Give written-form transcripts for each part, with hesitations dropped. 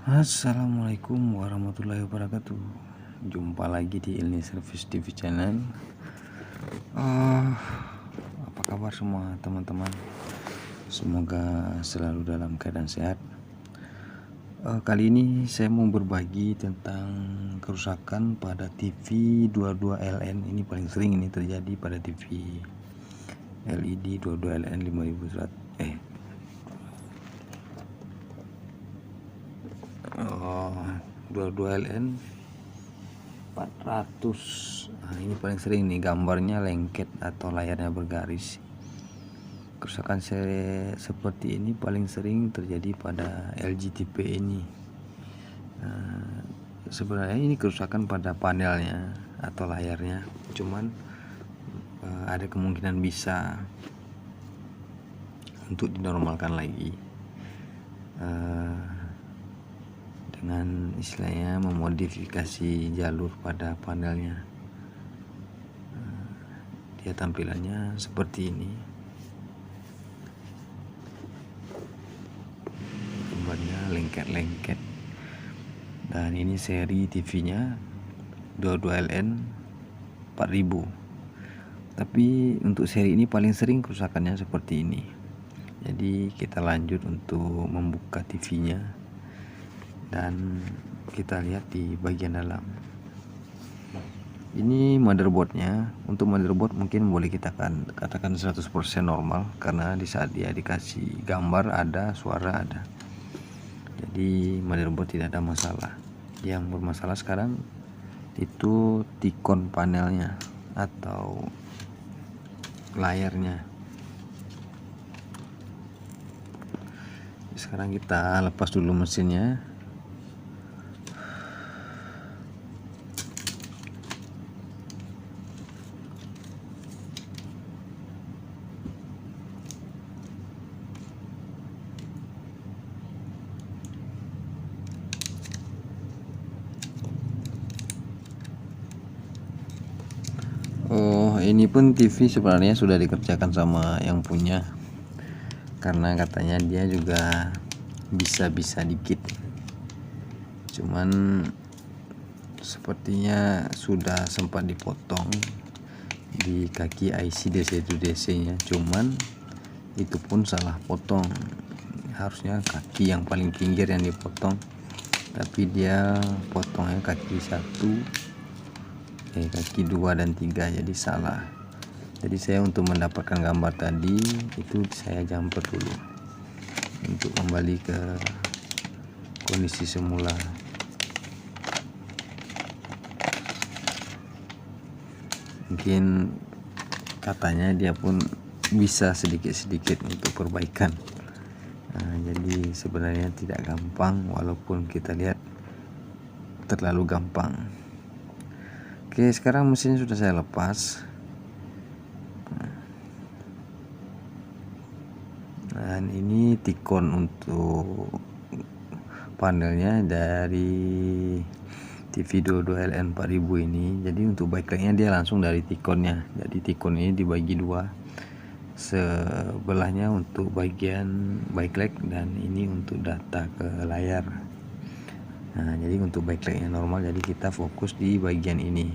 Assalamualaikum warahmatullahi wabarakatuh. Jumpa lagi di Ilni Service TV Channel. Apa kabar semua teman-teman? Semoga selalu dalam keadaan sehat. Kali ini saya mau berbagi tentang kerusakan pada TV 22LN. Ini paling sering ini terjadi pada TV LED 22LN 22LN 400. Ini paling sering nih, gambarnya lengket atau layarnya bergaris. Kerusakan seperti ini paling sering terjadi pada LG tipe ini. Sebenarnya ini kerusakan pada panelnya atau layarnya, cuman ada kemungkinan bisa untuk dinormalkan lagi dengan istilahnya memodifikasi jalur pada panelnya. Dia tampilannya seperti ini, gambarnya lengket-lengket, dan ini seri TV-nya 22LN 4000. Tapi untuk seri ini paling sering kerusakannya seperti ini. Jadi kita lanjut untuk membuka TV-nya dan kita lihat di bagian dalam. Ini motherboardnya. Untuk motherboard mungkin boleh kita katakan 100% normal, karena di saat dia dikasih gambar ada, suara ada. Jadi motherboard tidak ada masalah. Yang bermasalah sekarang itu tikon panelnya atau layarnya. Sekarang kita lepas dulu mesinnya. Ini pun TV sebenarnya sudah dikerjakan sama yang punya, karena katanya dia juga bisa dikit, cuman sepertinya sudah sempat dipotong di kaki IC DC-to-DC nya, cuman itu pun salah potong. Harusnya kaki yang paling pinggir yang dipotong, tapi dia potongnya kaki 2 dan 3, jadi salah. Jadi saya untuk mendapatkan gambar tadi itu saya jumper dulu untuk kembali ke kondisi semula. Mungkin katanya dia pun bisa sedikit-sedikit untuk perbaikan. Jadi sebenarnya tidak gampang, walaupun kita lihat terlalu gampang. Oke, sekarang mesin sudah saya lepas. Dan ini tikon untuk panelnya dari TV 22LN 4000 ini. Jadi untuk backlightnya dia langsung dari tikonnya. Jadi tikon ini dibagi dua, sebelahnya untuk bagian backlight dan ini untuk data ke layar. Jadi untuk backlightnya normal, jadi kita fokus di bagian ini.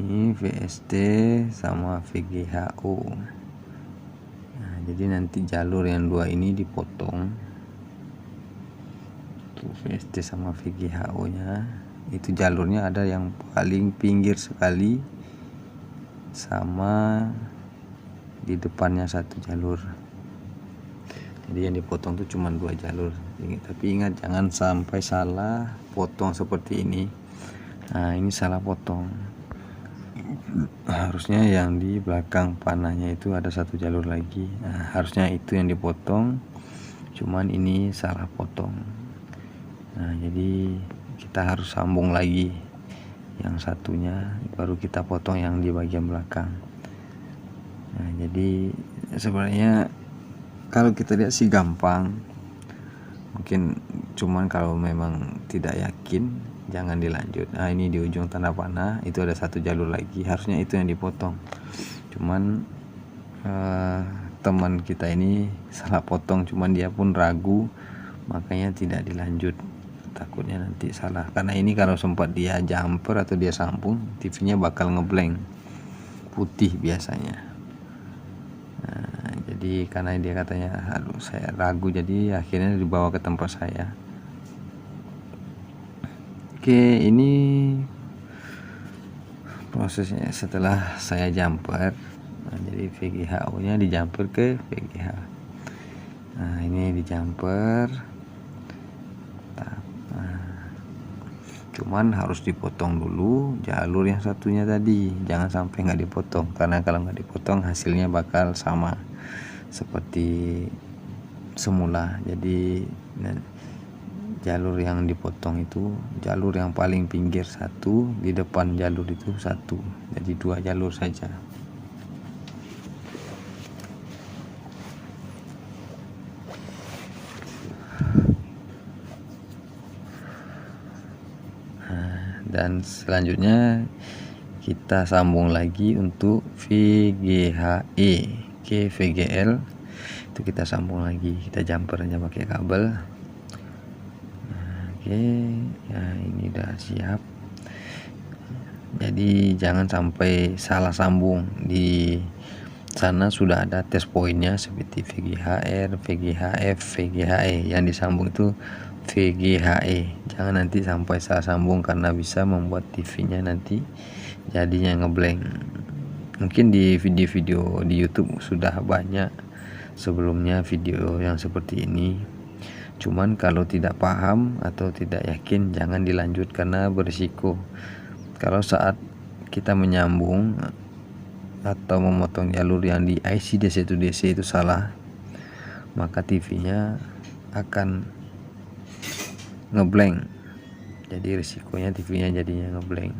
Ini VST sama VGHO. Jadi nanti jalur yang dua ini dipotong. Tuh, VST sama VGHO nya itu jalurnya ada yang paling pinggir sekali, sama di depannya satu jalur. Jadi yang dipotong tuh cuma 2 jalur. Tapi ingat, jangan sampai salah potong seperti ini. Ini salah potong. Harusnya yang di belakang panahnya itu ada satu jalur lagi. Harusnya itu yang dipotong, cuman ini salah potong. Jadi kita harus sambung lagi yang satunya, baru kita potong yang di bagian belakang. Jadi sebenarnya kalau kita lihat sih gampang, Mungkin cuman kalau memang tidak yakin jangan dilanjut. Nah, ini di ujung tanda panah itu ada satu jalur lagi, harusnya itu yang dipotong. Cuman teman kita ini salah potong, cuman dia pun ragu, makanya tidak dilanjut. Takutnya nanti salah, karena ini kalau sempat dia jumper atau dia sambung, TV-nya bakal ngeblank putih biasanya. Nah, jadi karena dia katanya aduh saya ragu, jadi akhirnya dibawa ke tempat saya. Oke, ini prosesnya setelah saya jumper. Nah, jadi VGHO nya dijumper ke VGH. Nah, ini dijumper. Cuman harus dipotong dulu jalur yang satunya tadi, jangan sampai nggak dipotong, karena kalau nggak dipotong hasilnya bakal sama seperti semula. Jadi jalur yang dipotong itu jalur yang paling pinggir satu, di depan jalur itu satu, jadi 2 jalur saja. Dan selanjutnya kita sambung lagi untuk VGHE ke VGL, itu kita sambung lagi, kita jumper aja pakai kabel. Oke, ya ini udah siap. Jadi jangan sampai salah sambung. Di sana sudah ada test pointnya seperti VGHR, VGHF, VGHE. Yang disambung itu VGHE. Jangan nanti sampai salah sambung, karena bisa membuat TV-nya nanti jadinya ngeblank. Mungkin di video-video di YouTube sudah banyak sebelumnya video yang seperti ini. Cuman kalau tidak paham atau tidak yakin jangan dilanjut, karena berisiko. Kalau saat kita menyambung atau memotong jalur yang di IC DC-to-DC itu salah, maka TV-nya akan ngeblank. Jadi risikonya TV-nya jadinya ngeblank.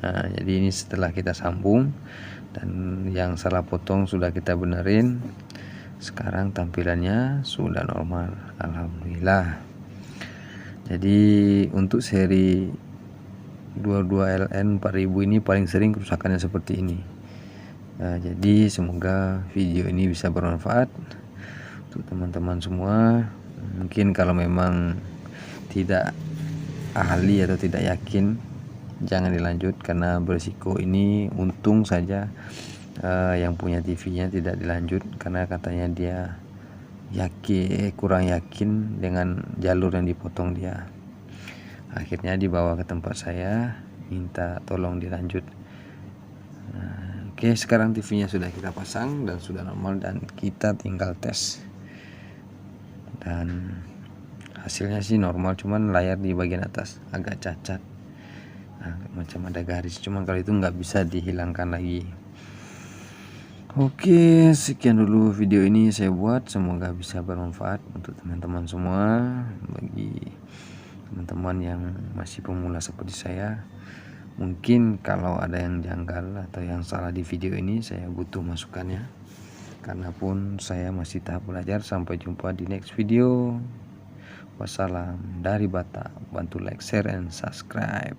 Nah, jadi ini setelah kita sambung dan yang salah potong sudah kita benerin, sekarang tampilannya sudah normal, alhamdulillah. Jadi untuk seri 22LN 4000 ini paling sering kerusakannya seperti ini. Nah, jadi semoga video ini bisa bermanfaat untuk teman-teman semua. Mungkin kalau memang tidak ahli atau tidak yakin jangan dilanjut, karena berisiko. Ini untung saja yang punya TV-nya tidak dilanjut, karena katanya dia kurang yakin dengan jalur yang dipotong dia. Akhirnya dibawa ke tempat saya, minta tolong dilanjut. Oke, sekarang TV-nya sudah kita pasang dan sudah normal, dan kita tinggal tes. Dan hasilnya sih normal, cuman layar di bagian atas agak cacat. Nah, macam ada garis, cuman kalau itu nggak bisa dihilangkan lagi. Oke, sekian dulu video ini saya buat, semoga bisa bermanfaat untuk teman-teman semua. Bagi teman-teman yang masih pemula seperti saya, mungkin kalau ada yang janggal atau yang salah di video ini, saya butuh masukannya, karena pun saya masih tahap belajar. Sampai jumpa di next video. Wassalam dari Batak. Bantu like, share, and subscribe.